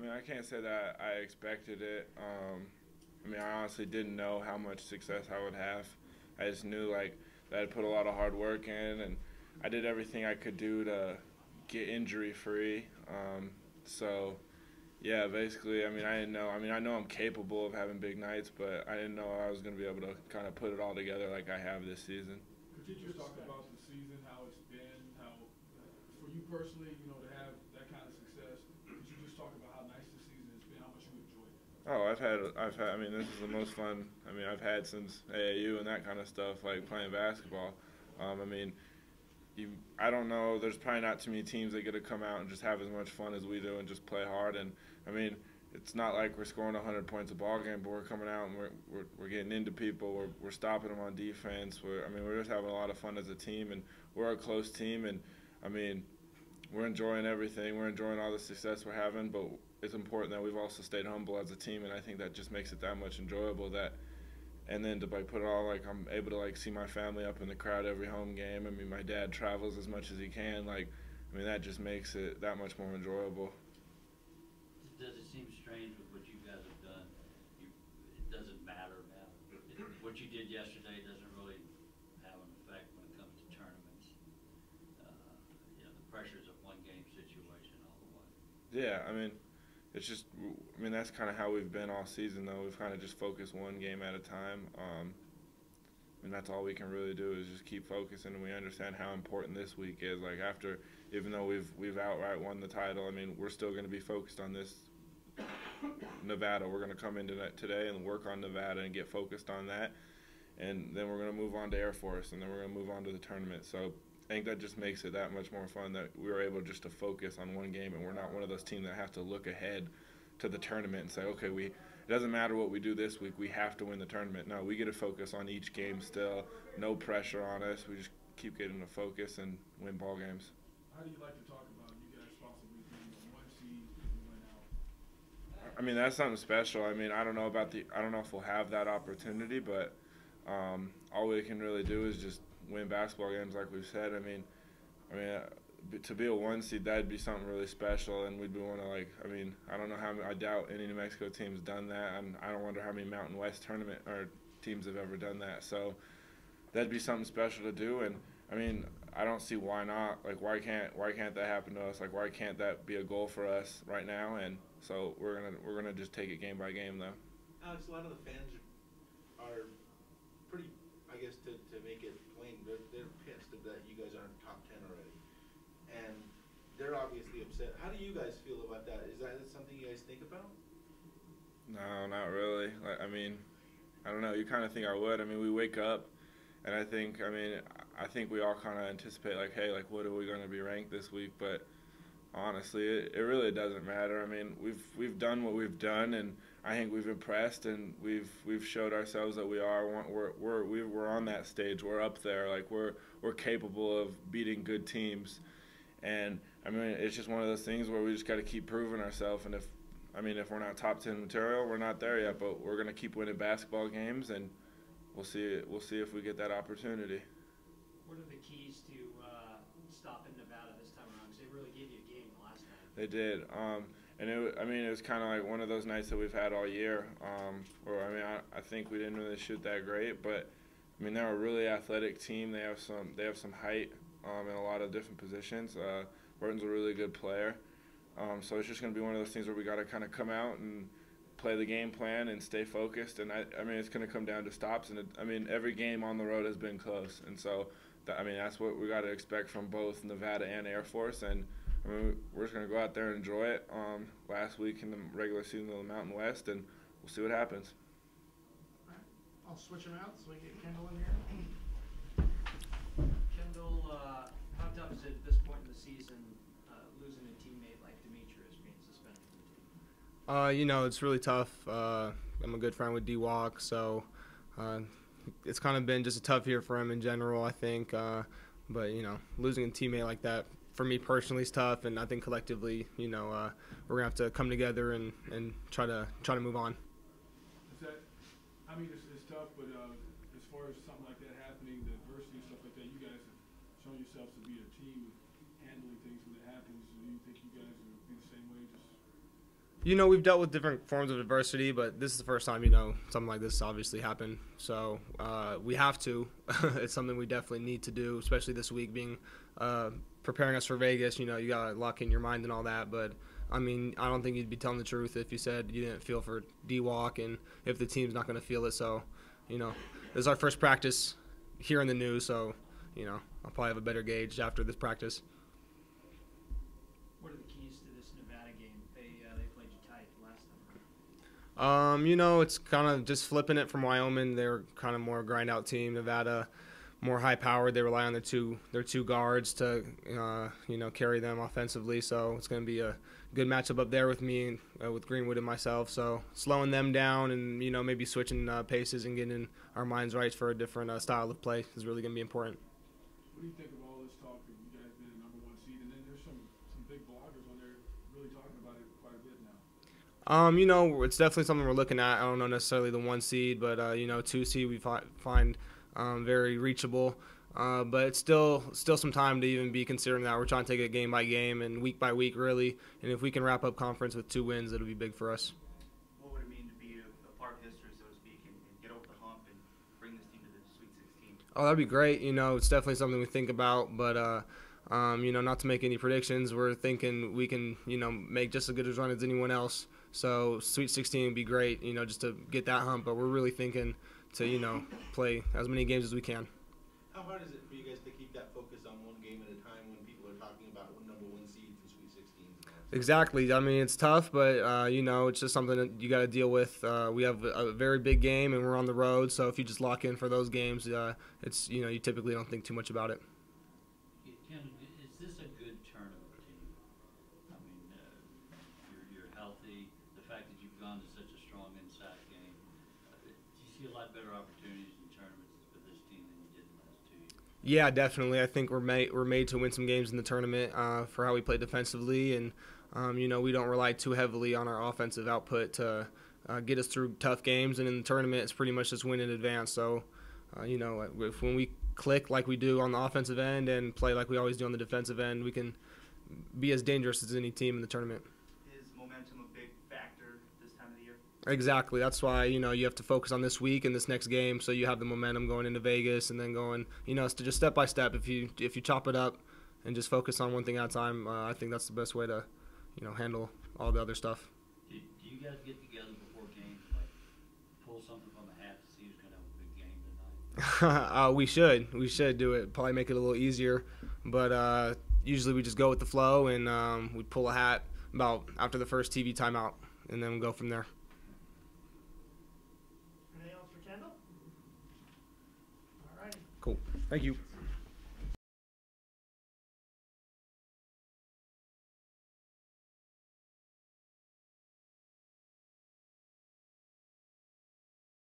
mean, I can't say that I expected it. I mean, I honestly didn't know how much success I would have. I just knew like that I'd put a lot of hard work in, and I did everything I could do to get injury free. So yeah, basically, I mean, I didn't know. I mean, I know I'm capable of having big nights, but I didn't know I was going to be able to kind of put it all together like I have this season. Could you just talk about the season, how it's been, how for you personally, to have that kind of success? Could you just talk about how nice the season has been, how much you enjoyed it? Oh, I've had. I mean, this is the most fun. I mean, I've had since AAU and that kind of stuff, like playing basketball. I mean, I don't know. There's probably not too many teams that get to come out and just have as much fun as we do and just play hard. And I mean, it's not like we're scoring 100 points a ball game, but we're coming out and we're getting into people. We're stopping them on defense. We're just having a lot of fun as a team, and we're a close team. And I mean, we're enjoying everything. We're enjoying all the success we're having, but it's important that we've also stayed humble as a team, and I think that just makes it that much enjoyable. And then to put it all, I'm able to see my family up in the crowd every home game. I mean, my dad travels as much as he can. That just makes it that much more enjoyable. Does it seem strange with what you guys have done? It doesn't matter now. What you did yesterday doesn't really have an effect when it comes to tournaments. The pressures of one game situation all the way. Yeah, I mean, it's just, that's kind of how we've been all season, though. We've kind of just focused one game at a time. That's all we can really do is just keep focusing, and we understand how important this week is. Even though we've outright won the title, we're still going to be focused on this Nevada. We're going to come into that today and work on Nevada and get focused on that, and then we're going to move on to Air Force, and then we're going to move on to the tournament. So I think that just makes it that much more fun that we were able just to focus on one game, and we're not one of those teams that have to look ahead to the tournament and say, okay, it doesn't matter what we do this week, we have to win the tournament. No, we get to focus on each game still. No pressure on us. We just keep getting to focus and win ball games. How do you like to talk about you guys possibly being the 1 seed if you went out? That's something special. I don't know if we'll have that opportunity, but all we can really do is just win basketball games, like we've said. To be a 1 seed, that'd be something really special, and we'd be one of I don't know I doubt any New Mexico team's done that, and I don't wonder how many Mountain West tournament or teams have ever done that. So that'd be something special to do, and I don't see why not. Why can't that happen to us? Why can't that be a goal for us right now? And so we're gonna just take it game by game, though. Alex, a lot of the fans are pretty, I guess, to make it plain, they're pissed that you guys aren't top 10 already, and they're obviously upset. How do you guys feel about that? Is that something you guys think about? No, not really. I don't know. You kind of think I would. We wake up, and I think we all kind of anticipate hey, what are we going to be ranked this week? But honestly, it really doesn't matter. We've done what we've done, and I think we've impressed, and we've showed ourselves that we're on that stage. We're up there. We're capable of beating good teams, and it's just one of those things where we just got to keep proving ourselves. And if we're not top 10 material, we're not there yet. But we're gonna keep winning basketball games, and we'll see if we get that opportunity. What are the keys to stopping Nevada this time around? Because they really gave you a game the last time. They did. And it was kind of one of those nights that we've had all year. Where I think we didn't really shoot that great, but they're a really athletic team. They have some height in a lot of different positions. Burton's a really good player. So it's just going to be one of those things where we got to kind of come out and play the game plan and stay focused. And it's going to come down to stops. And every game on the road has been close. And so that's what we got to expect from both Nevada and Air Force. And we're just going to go out there and enjoy it. Last week in the regular season of the Mountain West, and we'll see what happens. All right. I'll switch them out so we get Kendall in here. Kendall, how tough is it at this point in the season losing a teammate like Demetrius being suspended from the team? It's really tough. I'm a good friend with D-Walk, so it's kind of been just a tough year for him in general, I think. But losing a teammate like that for me personally is tough, and I think collectively, we're gonna have to come together and try to move on. It's tough, but as far as something like that happening, the adversity and stuff like that, you guys have shown yourselves to be a team with handling things when it happens. Do you think you guys will be the same way? We've dealt with different forms of adversity, but this is the first time, something like this obviously happened. So we have to. It's something we definitely need to do, especially this week being preparing us for Vegas. You got to lock in your mind and all that. But, I don't think you'd be telling the truth if you said you didn't feel for D-Walk and if the team's not going to feel it. So, this is our first practice here in the news, so, I'll probably have a better gauge after this practice. What are the keys to this Nevada game? They played you tight last time. It's kind of just flipping it from Wyoming. They're kind of more grind out team. Nevada, more high powered. They rely on their two guards to carry them offensively. So it's going to be a good matchup up there with me, with Greenwood and myself. So slowing them down and maybe switching paces and getting our minds right for a different style of play is really going to be important. What do you think of all this talk of you guys being a number 1 seed, and then there's some big bloggers on there really talking about it quite a bit now? It's definitely something we're looking at. I don't know necessarily the 1 seed, but 2 seed we find very reachable. But it's still some time to even be considering that. We're trying to take it game by game and week by week, really. And if we can wrap up conference with 2 wins, it'll be big for us. What would it mean to be a part of history, so to speak, and get over the hump and bring this team to the Sweet 16? Oh, that'd be great. It's definitely something we think about. But, not to make any predictions, we're thinking we can, make just as good a run as anyone else. So Sweet 16 would be great, just to get that hump. But we're really thinking to, play as many games as we can. How hard is it for you guys to keep that focus on one game at a time when people are talking about number 1 seeds and Sweet 16s? Exactly. It's tough, but, it's just something that you got to deal with. We have a very big game, and we're on the road. So if you just lock in for those games, it's, you typically don't think too much about it. Kendall, is this a good tournament team? You're healthy. The fact that you've gone to such a strong inside game, do you see a lot better opportunities in tournaments for this team than you did in the last 2 years? Yeah, definitely. I think we're made to win some games in the tournament for how we play defensively, and we don't rely too heavily on our offensive output to get us through tough games. And in the tournament, it's pretty much just win in advance. So, when we click like we do on the offensive end and play like we always do on the defensive end, we can be as dangerous as any team in the tournament. Is momentum a big factor this time of the year? Exactly. That's why, you have to focus on this week and this next game so you have the momentum going into Vegas and then going, it's just step by step. If you chop it up and just focus on one thing at a time, I think that's the best way to, handle all the other stuff. Do you guys get together before games, like pull something from a hat to see who's going to have a big game tonight? We should do it. Probably make it a little easier. But usually we just go with the flow and we pull a hat about after the first TV timeout and then we'll go from there. Anything else for Kendall? All right. Cool. Thank you.